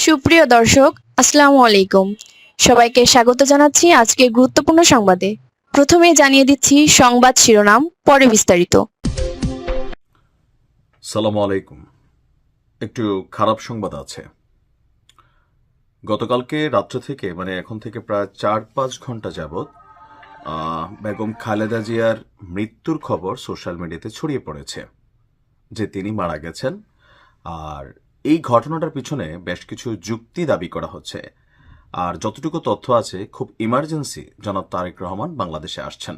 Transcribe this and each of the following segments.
সুপ্রিয় দর্শক, আসসালামু আলাইকুম। সবাইকে স্বাগত জানাচ্ছি আজকের গুরুত্বপূর্ণ সংবাদে। প্রথমেই জানিয়ে দিচ্ছি সংবাদ শিরোনাম, পরে বিস্তারিত। সালামু আলাইকুম। একটু খারাপ সংবাদ আছে। গতকালকে রাত্র থেকে এখন থেকে প্রায় 4-5 ঘন্টা যাবৎ বেগম খালেদা জিয়ার মৃত্যুর খবর সোশ্যাল মিডিয়াতে ছড়িয়ে পড়েছে যে তিনি মারা গেছেন। আর এই ঘটনাটার পিছনে বেশ কিছু যুক্তি দাবি করা হচ্ছে। আর যতটুকু তথ্য আছে, খুব ইমার্জেন্সি জনাব তারেক রহমান বাংলাদেশে আসছেন।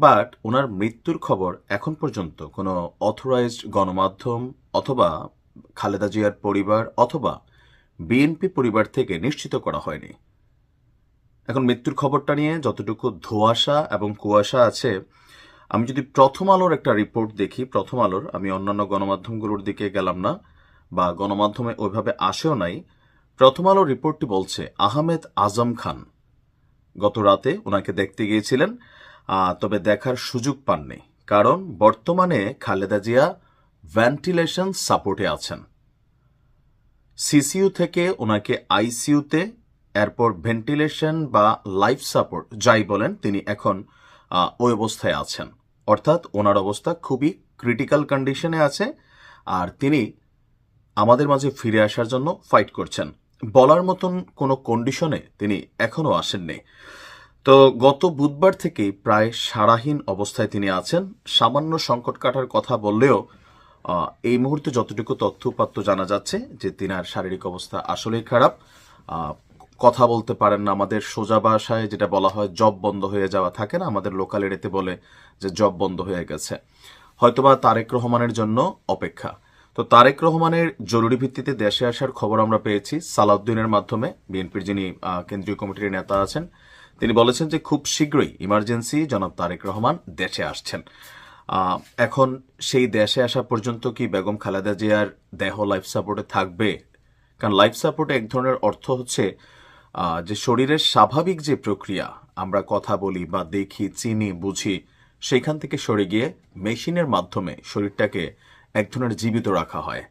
বাট ওনার মৃত্যুর খবর এখন পর্যন্ত কোনো অথরাইজড গণমাধ্যম অথবা খালেদা জিয়ার পরিবার অথবা বিএনপি পরিবার থেকে নিশ্চিত করা হয়নি। এখন মৃত্যুর খবরটা নিয়ে যতটুকু ধোঁয়াশা এবং কুয়াশা আছে, আমি যদি প্রথম আলোর একটা রিপোর্ট দেখি, প্রথম আলোর, আমি অন্যান্য গণমাধ্যমগুলোর দিকে গেলাম না বা গণমাধ্যমে ওইভাবে আসেও নাই। প্রথম আলোর রিপোর্টটি বলছে আহমেদ আজম খান গত রাতে ওনাকে দেখতে গিয়েছিলেন, তবে দেখার সুযোগ পাননি, কারণ বর্তমানে খালেদা জিয়া ভেন্টিলেশন সাপোর্টে আছেন। সিসিইউ থেকে ওনাকে আইসিইউতে, এরপর ভেন্টিলেশন বা লাইফ সাপোর্ট যাই বলেন, তিনি এখন ওই অবস্থায় আছেন। অর্থাৎ ওনার অবস্থা খুবই ক্রিটিক্যাল কন্ডিশনে আছে, আর তিনি আমাদের মাঝে ফিরে আসার জন্য ফাইট করছেন। বলার মতন কোনো কন্ডিশনে তিনি এখনও আসেননি। তো গত বুধবার থেকেই প্রায় সারাহীন অবস্থায় তিনি আছেন। সামান্য সংকট কাটার কথা বললেও এই মুহূর্তে যতটুকু তথ্যপাত্য জানা যাচ্ছে যে তিনার শারীরিক অবস্থা আসলেই খারাপ। কথা বলতে পারেন না, আমাদের সোজা ভাষায় যেটা বলা হয় জব বন্ধ হয়ে যাওয়া থাকে না, আমাদের লোকাল এরিয়াতে বলে যে জব বন্ধ হয়ে গেছে। হয়তোবা তারেক রহমানের জন্য অপেক্ষা। তো তারেক রহমানের জরুরি ভিত্তিতে দেশে আসার খবর আমরা পেয়েছি সালাউদ্দিনের মাধ্যমে, বিএনপির যিনি কেন্দ্রীয় কমিটির নেতা আছেন। তিনি বলেছেন যে খুব শীঘ্রই ইমার্জেন্সি জনাব তারেক রহমান দেশে আসছেন। এখন সেই দেশে আসা পর্যন্ত কি বেগম খালেদা জিয়ার দেহ লাইফ সাপোর্টে থাকবে? কারণ লাইফ সাপোর্টে এক ধরনের অর্থ হচ্ছে যে শরীরের স্বাভাবিক যে প্রক্রিয়া, আমরা কথা বলি বা দেখি, চিনি, বুঝি, সেইখান থেকে সরে গিয়ে মেশিনের মাধ্যমে শরীরটাকে এক ধরনের জীবিত রাখা হয়।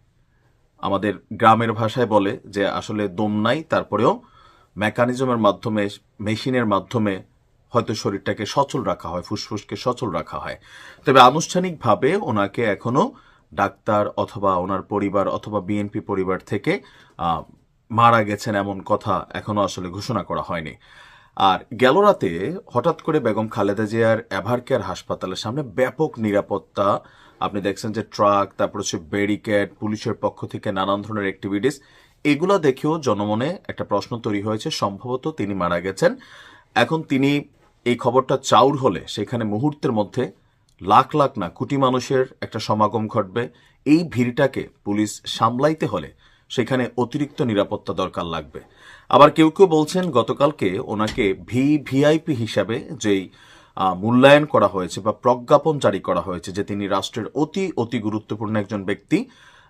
আমাদের গ্রামের ভাষায় বলে যে আসলে দম নাই, তারপরেও মেকানিজমের মাধ্যমে, মেশিনের মাধ্যমে হয়তো শরীরটাকে সচল রাখা হয়, ফুসফুসকে সচল রাখা হয়। তবে আনুষ্ঠানিকভাবে ওনাকে এখনো ডাক্তার অথবা ওনার পরিবার অথবা বিএনপি পরিবার থেকে মারা গেছেন এমন কথা এখনো আসলে ঘোষণা করা হয়নি। আর গেল রাতে হঠাৎ করে বেগম খালেদা জিয়ার এভারকেয়ার হাসপাতালের সামনে ব্যাপক নিরাপত্তা, আপনি দেখছেন যে ট্রাক, তারপর হচ্ছে ব্যারিকেড, পুলিশের পক্ষ থেকে নানান ধরনের অ্যাক্টিভিটিস, এগুলো দেখেও জনমনে একটা প্রশ্ন তৈরি হয়েছে, সম্ভবত তিনি মারা গেছেন। এখন তিনি এই খবরটা চাউর হলে সেখানে মুহূর্তের মধ্যে লাখ লাখ না কোটি মানুষের একটা সমাগম ঘটবে। এই ভিড়টাকে পুলিশ সামলাইতে হলে সেখানে অতিরিক্ত নিরাপত্তা দরকার লাগবে। আবার কেউ কেউ বলছেন গতকালকে ওনাকে ভিআইপি হিসাবে যেই মূল্যায়ন করা হয়েছে বা প্রজ্ঞাপন জারি করা হয়েছে যে তিনি রাষ্ট্রের অতি অতি গুরুত্বপূর্ণ একজন ব্যক্তি,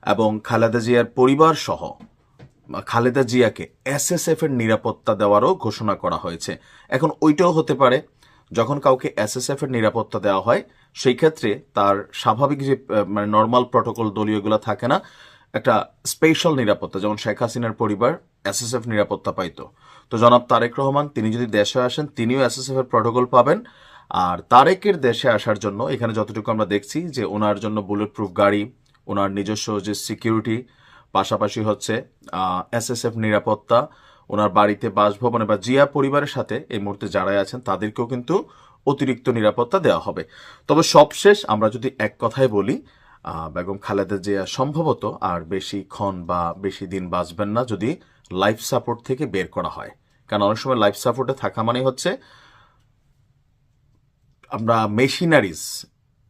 এবং খালেদা জিয়ার পরিবার সহ খালেদা জিয়াকে এসএসএফ এর নিরাপত্তা দেওয়ারও ঘোষণা করা হয়েছে। এখন ওইটাও হতে পারে, যখন কাউকে এসএসএফ এর নিরাপত্তা দেওয়া হয় সেই ক্ষেত্রে তার স্বাভাবিক যে নর্মাল প্রটোকল দলীয়গুলো থাকে না, একটা স্পেশাল নিরাপত্তা, যেমন শেখ হাসিনার পরিবার এসএসএফ নিরাপত্তা পাইতো। তো জনাব তারেক রহমান তিনি যদি দেশে আসেন তিনিও এসএসএফ এর প্রটোকল পাবেন। আর তারেকের দেশে আসার জন্য এখানে যতটুকু আমরা দেখছি যে ওনার জন্য বুলেট প্রুফ গাড়ি, ওনার নিজস্ব যে সিকিউরিটি, পাশাপাশি হচ্ছে এসএসএফ নিরাপত্তা, ওনার বাড়িতে, বাসভবনে বা জিয়া পরিবারের সাথে এই মুহূর্তে যারাই আছেন তাদেরকেও কিন্তু অতিরিক্ত নিরাপত্তা দেওয়া হবে। তবে সবশেষ আমরা যদি এক কথায় বলি, বেগম খালেদা জিয়া সম্ভবত আর বেশিক্ষণ বা বেশি দিন বাঁচবেন না যদি লাইফ সাপোর্ট থেকে বের করা হয়। কারণ অনেক সময় লাইফ সাপোর্টে থাকা মানে হচ্ছে আমরা মেশিনারিজ,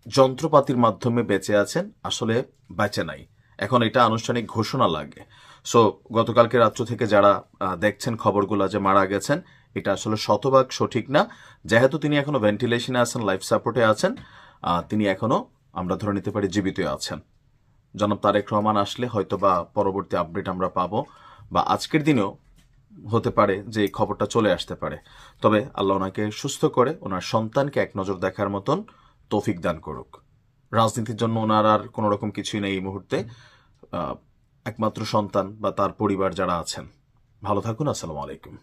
যন্ত্রপাতির মাধ্যমে বেঁচে আছেন, আসলে বেঁচে নাই। এখন এটা আনুষ্ঠানিক ঘোষণা লাগে। সো গতকালকে রাত্র থেকে যারা দেখছেন খবরগুলো যে মারা গেছেন, এটা আসলে শতভাগ সঠিক না। যেহেতু তিনি এখনো ভেন্টিলেশনে আছেন, লাইফ সাপোর্টে আছেন, তিনি এখনো আমরা ধরে নিতে পারি জীবিত আছেন। জনাব তারেক রহমান আসলে হয়তো বা পরবর্তী আপডেট আমরা পাবো, বা আজকের দিনেও হতে পারে যে এই খবরটা চলে আসতে পারে। তবে আল্লাহ ওনাকে সুস্থ করে ওনার সন্তানকে এক নজর দেখার মতন তৌফিক দান করুক। রাজনীতির জন্য ওনার আর কোনো রকম কিছুই নেই এই মুহূর্তে। একমাত্র সন্তান বা তার পরিবার যারা আছেন। ভালো থাকুন। আসসালামু আলাইকুম।